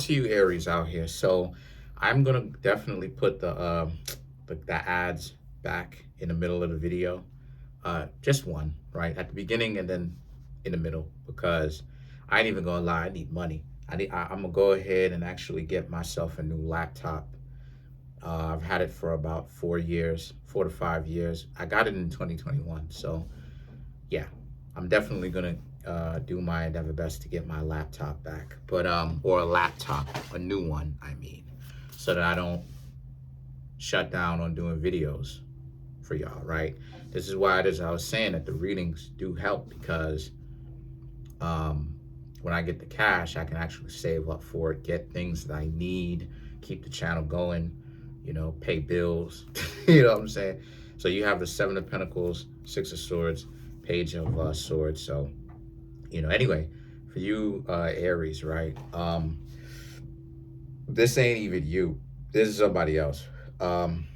To you Aries out here. So I'm gonna definitely put the ads back in the middle of the video. Just one, right? At the beginning and then in the middle, because I ain't even gonna lie, I need money. I'm gonna go ahead and actually get myself a new laptop. I've had it for about 4 years, 4 to 5 years. I got it in 2021. So yeah, I'm definitely gonna do my endeavor best to get my laptop back, but or a laptop, a new one, I mean, so that I don't shut down on doing videos for y'all, right? This is why it is I was saying that the readings do help because um, when I get the cash, I can actually save up for it, get things that I need, keep the channel going, pay bills. You know what I'm saying? So you have the Seven of Pentacles, Six of Swords, Page of Swords. So, anyway, for you, Aries, right? This ain't even you. This is somebody else. Um,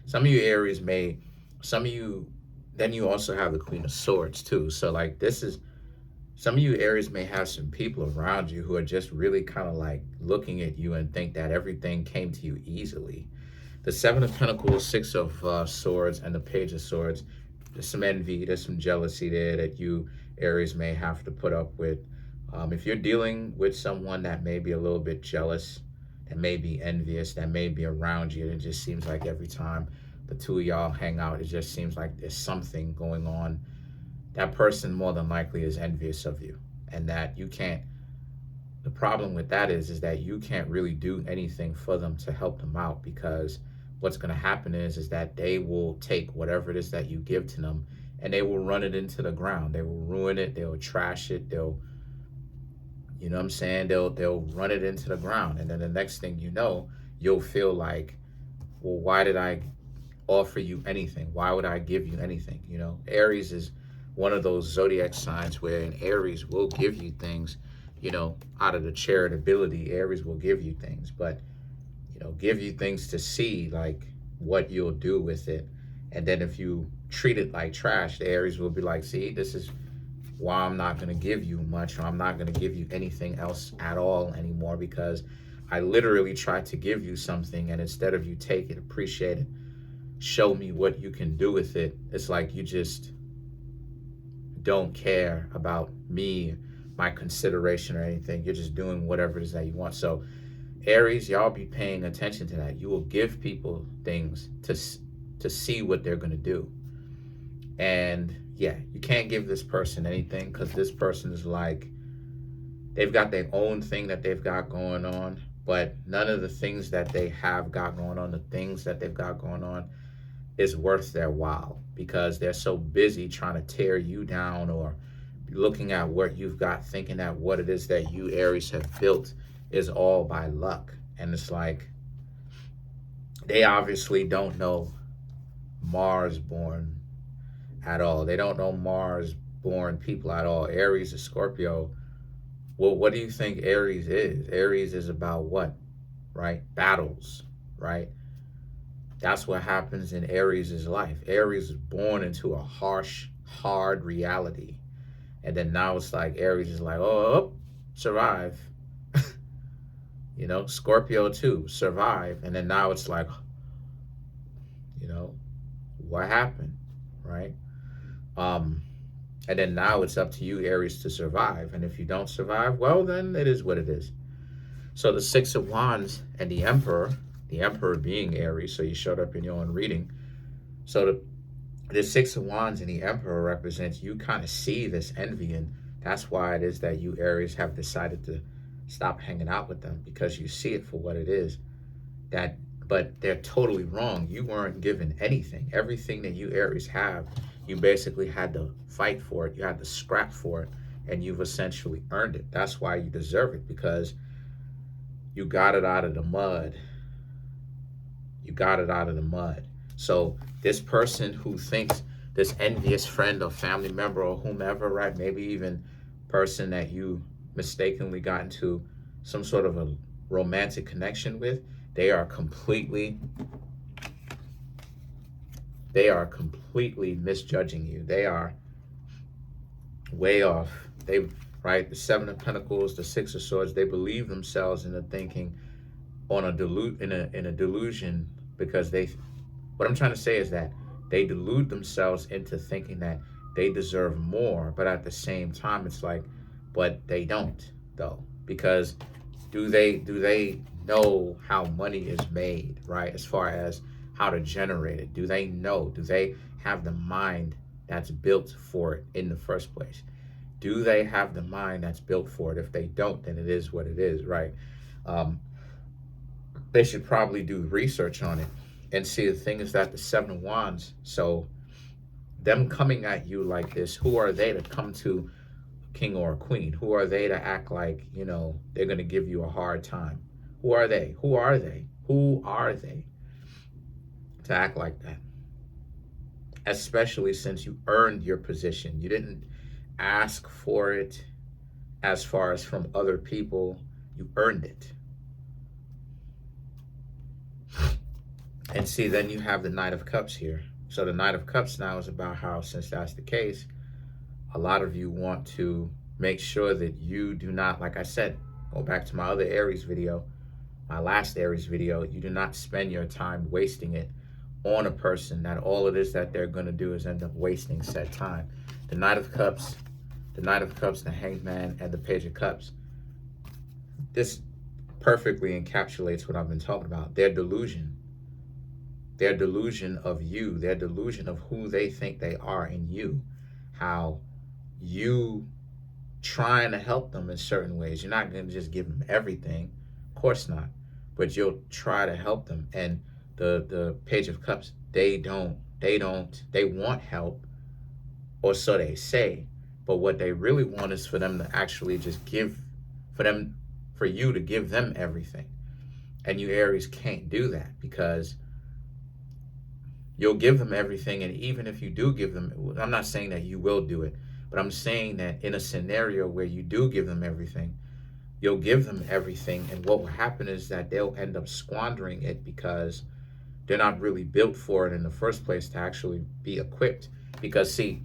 some of you Aries may, some of you, then you also have the Queen of Swords too. So like this is, some of you Aries may have some people around you who are just really kind of like looking at you and think that everything came to you easily. The Seven of Pentacles, Six of Swords, and the Page of Swords. There's some envy, there's some jealousy there that you Aries may have to put up with. If you're dealing with someone that may be a little bit jealous, that may be envious, that may be around you, it just seems like every time the two of y'all hang out, it just seems like there's something going on. That person more than likely is envious of you, and that you can't. The problem with that is that you can't really do anything for them to help them out, because what's going to happen is that they will take whatever it is that you give to them and they will run it into the ground. They will ruin it. They'll trash it. They'll, you know what I'm saying? They'll run it into the ground. And then the next thing you know, you'll feel like, well, why did I offer you anything? Why would I give you anything? Aries is one of those zodiac signs where an Aries will give you things, out of the charitability. Aries will give you things, but, give you things to see like what you'll do with it. And then if you treat it like trash, the Aries will be like, see, this is why I'm not going to give you much, or I'm not going to give you anything else at all anymore, because I literally tried to give you something, and instead of you take it, appreciate it, show me what you can do with it, it's like you just don't care about me, my consideration or anything. You're just doing whatever it is that you want. So Aries, y'all be paying attention to that. You will give people things to see what they're going to do. And yeah, you can't give this person anything, because this person is like, they've got their own thing that they've got going on, but none of the things that they have got going on, the things that they've got going on, is worth their while, because they're so busy trying to tear you down, or looking at what you've got, thinking that what it is that you Aries have built is all by luck. And it's like, they obviously don't know Mars born at all. They don't know Mars born people at all. Aries is Scorpio. Well, what do you think Aries is? Aries is about what? Right? Battles, right? That's what happens in Aries' life. Aries is born into a harsh, hard reality. And then now it's like Aries is like, oh, survive. Scorpio too, survive. And then now it's like, you know, what happened, right? Um, and then now it's up to you, Aries, to survive. And if you don't survive, well, then it is what it is. So the Six of Wands and the Emperor being Aries, so you showed up in your own reading. So the Six of Wands and the Emperor represents, you kind of see this envy, and that's why it is that you Aries have decided to stop hanging out with them, because you see it for what it is. But they're totally wrong. You weren't given anything. Everything that you Aries have, you basically had to fight for it. You had to scrap for it, and you've essentially earned it. That's why you deserve it, because you got it out of the mud. You got it out of the mud. So this person who thinks, this envious friend or family member or whomever, right? Maybe even person that you mistakenly got into some sort of a romantic connection with, they are completely misjudging you. They are way off They, right, the Seven of Pentacles, the Six of Swords, they believe themselves into thinking on in a delusion, because they, what I'm trying to say is that they delude themselves into thinking that they deserve more, but at the same time it's like, but they don't, though, because do they know how money is made, right? As far as how to generate it, do they know? Do they have the mind that's built for it in the first place? Do they have the mind that's built for it? If they don't, then it is what it is, right? Um, they should probably do research on it. And see, the thing is that the Seven of Wands, so them coming at you like this, who are they to come to a king or a queen? Who are they to act like, they're going to give you a hard time? Who are they? Who are they? Who are they to act like that? Especially since you earned your position. You didn't ask for it as far as from other people. You earned it. And see, then you have the Knight of Cups here. So the Knight of Cups now is about how, since that's the case, a lot of you want to make sure that you do not, like I said, go back to my other Aries video, my last Aries video, you do not spend your time wasting it on a person that all it is that they're going to do is end up wasting said time. The Knight of Cups, the Hanged Man, and the Page of Cups. This perfectly encapsulates what I've been talking about. Their delusion of you, their delusion of who they think they are in you, how you trying to help them in certain ways. You're not going to just give them everything, of course not, but you'll try to help them. And the Page of Cups, they want help, or so they say, but what they really want is for them to actually just for you to give them everything. And you Aries can't do that, because you'll give them everything, and even if you do give them, I'm not saying that you will do it, but I'm saying that in a scenario where you do give them everything, you'll give them everything, and what will happen is that they'll end up squandering it because they're not really built for it in the first place to actually be equipped. Because see,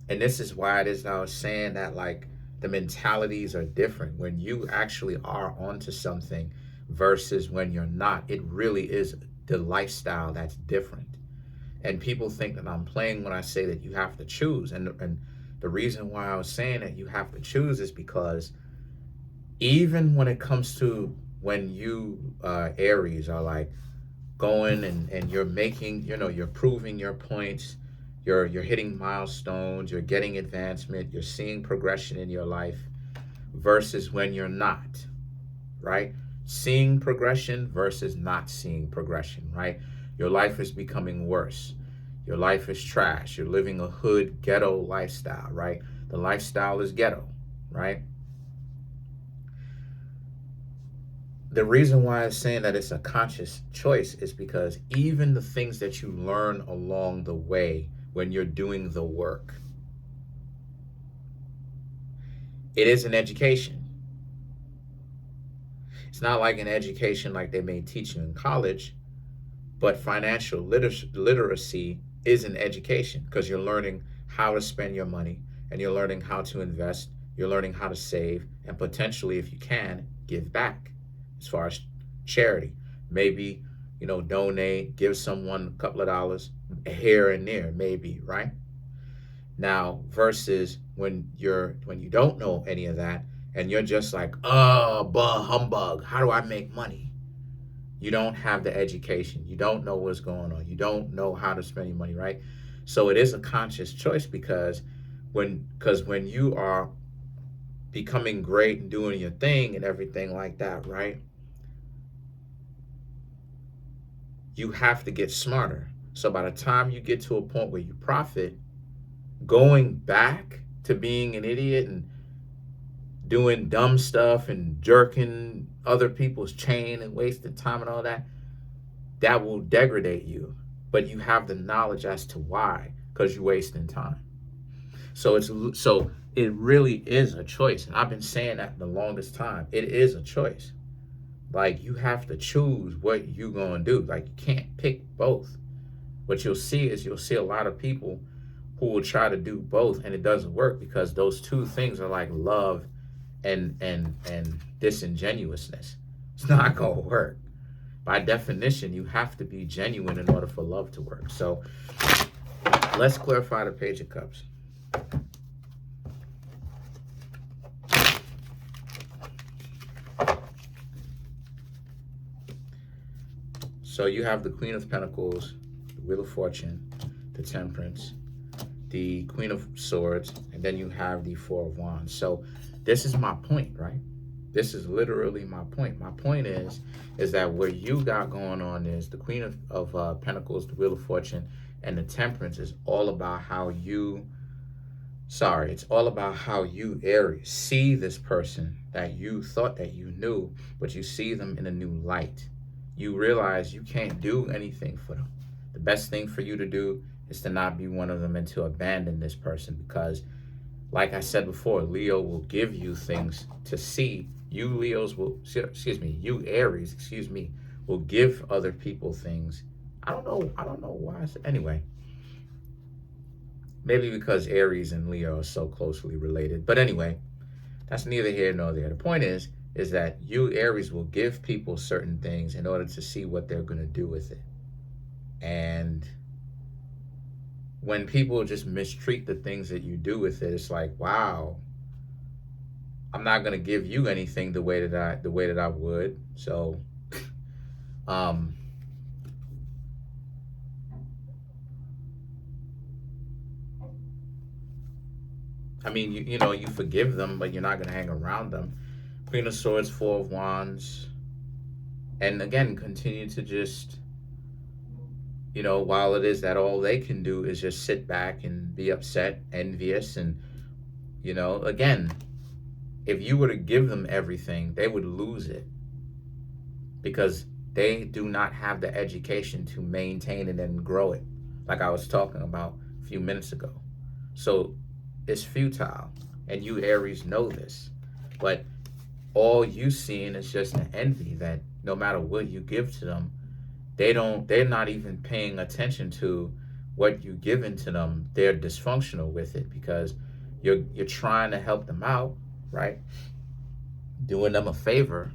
and this is why it is I was saying that, like, the mentalities are different when you actually are onto something versus when you're not. It really is the lifestyle that's different. And people think that I'm playing when I say that you have to choose. And the reason why I was saying that you have to choose is because even when it comes to when you Aries are like going and you're making, you're proving your points, you're hitting milestones, you're getting advancement, you're seeing progression in your life, versus when you're not, right? Seeing progression versus not seeing progression, right? Your life is becoming worse. Your life is trash. You're living a hood ghetto lifestyle, right? The lifestyle is ghetto, right? The reason why I'm saying that it's a conscious choice is because even the things that you learn along the way when you're doing the work, it is an education. It's not like an education like they may teach you in college, but financial literacy is an education, because you're learning how to spend your money, and you're learning how to invest, you're learning how to save, and potentially, if you can, give back as far as charity. Maybe, donate, give someone a couple of dollars here and there, maybe, right? Now, versus when you don't know any of that, and you're just like, bah humbug, how do I make money? You don't have the education. You don't know what's going on. You don't know how to spend your money, right? So it is a conscious choice, because when you are becoming great and doing your thing and everything like that, right? You have to get smarter. So by the time you get to a point where you profit, going back to being an idiot and doing dumb stuff and jerking other people's chain and wasting time and all that, that will degrade you. But you have the knowledge as to why, because you're wasting time. So it really is a choice. And I've been saying that the longest time. It is a choice. Like, you have to choose what you're going to do. Like, you can't pick both. What you'll see is a lot of people who will try to do both, and it doesn't work because those two things are like love and disingenuousness. It's not gonna work. By definition, you have to be genuine in order for love to work. So let's clarify the Page of Cups. So you have the Queen of Pentacles, the Wheel of Fortune, the Temperance, the Queen of Swords, and then you have the Four of Wands. So this is my point, right? This is literally my point. My point is that what you got going on is the Queen of Pentacles, the Wheel of Fortune, and the Temperance is all about how you, it's all about how you, Aries, see this person that you thought that you knew, but you see them in a new light. You realize you can't do anything for them. The best thing for you to do is to not be one of them and to abandon this person because, like I said before, Leo will give you things to see. You Leos will, you Aries, will give other people things. I don't know why. Anyway, maybe because Aries and Leo are so closely related. But anyway, that's neither here nor there. The point is that you Aries will give people certain things in order to see what they're going to do with it. And when people just mistreat the things that you do with it, it's like, wow, I'm not going to give you anything the way that I would. So I mean, you forgive them, but you're not going to hang around them. Queen of Swords, Four of Wands. And again, continue to just, while it is that all they can do is just sit back and be upset, envious, and, again, if you were to give them everything, they would lose it because they do not have the education to maintain it and grow it, like I was talking about a few minutes ago. So it's futile, and you Aries know this, but all you seeing is just an envy that no matter what you give to them, they're not even paying attention to what you've given to them. They're dysfunctional with it because you're trying to help them out, right? Doing them a favor.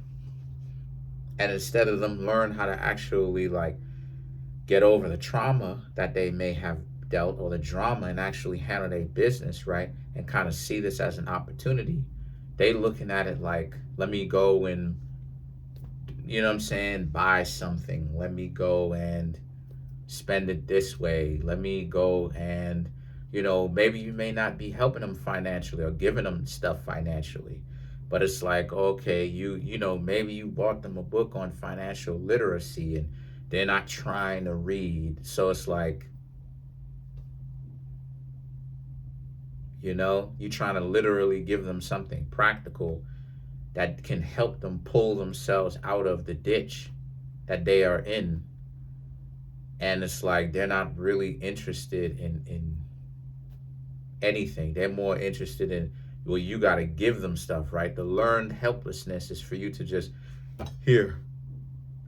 And instead of them learn how to actually like get over the trauma that they may have dealt or the drama and actually handle their business, right? And kind of see this as an opportunity. They looking at it like, let me go and, buy something. Let me go and spend it this way. Let me go and, maybe you may not be helping them financially or giving them stuff financially. But it's like, okay, maybe you bought them a book on financial literacy and they're not trying to read. So it's like, you're trying to literally give them something practical that can help them pull themselves out of the ditch that they are in. And it's like they're not really interested in anything. They're more interested in, well, you got to give them stuff, right? The learned helplessness is for you to just here.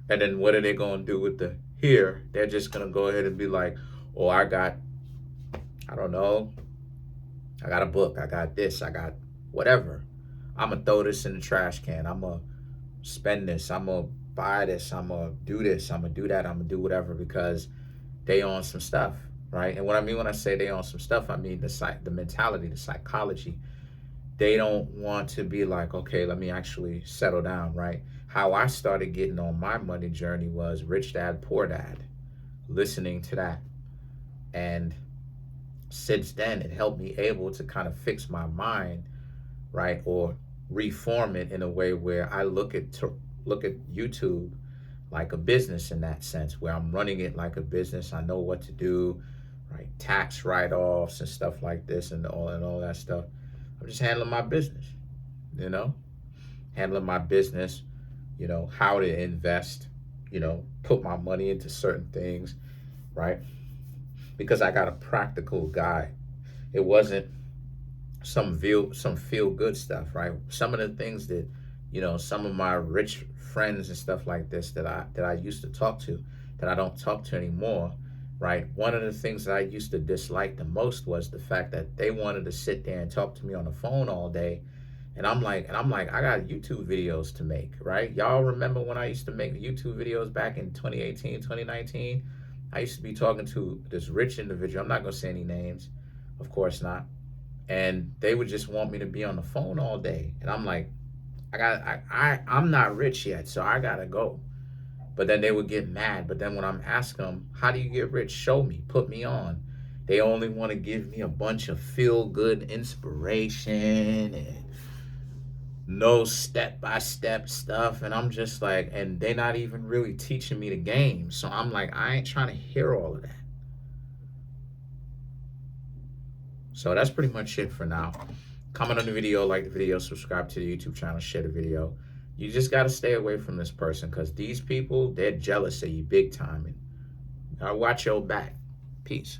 And then what are they going to do with the here? They're just going to go ahead and be like, oh, I don't know. I got a book. I got this. I got whatever. I'm going to throw this in the trash can. I'm going to spend this. I'm going to buy this. I'm going to do this. I'm going to do that. I'm going to do whatever because they on some stuff, right? And what I mean when I say they on some stuff, I mean the mentality, the psychology. They don't want to be like, okay, let me actually settle down, right? How I started getting on my money journey was Rich Dad, Poor Dad, listening to that. And since then, it helped me able to kind of fix my mind, right? Or reform it in a way where I look at YouTube like a business in that sense, where I'm running it like a business. I know what to do, right? Tax write-offs and stuff like this and all that stuff. I'm just handling my business, handling my business, how to invest, put my money into certain things, right? Because I got a practical guide. It wasn't some feel good stuff, right? Some of the things that, some of my rich friends and stuff like this that I used to talk to, that I don't talk to anymore, right? One of the things that I used to dislike the most was the fact that they wanted to sit there and talk to me on the phone all day. And I'm like, I got YouTube videos to make, right? Y'all remember when I used to make YouTube videos back in 2018, 2019? I used to be talking to this rich individual. I'm not going to say any names, of course not. And they would just want me to be on the phone all day. And I'm like, I'm not rich yet, so I gotta go. But then they would get mad. But then when I'm asking them, how do you get rich? Show me, put me on. They only want to give me a bunch of feel good inspiration and no step by step stuff. And I'm just like, and they're not even really teaching me the game. So I'm like, I ain't trying to hear all of that. So that's pretty much it for now. Comment on the video, like the video, subscribe to the YouTube channel, share the video. You just got to stay away from this person because these people, they're jealous of you big time. And you gotta watch your back. Peace.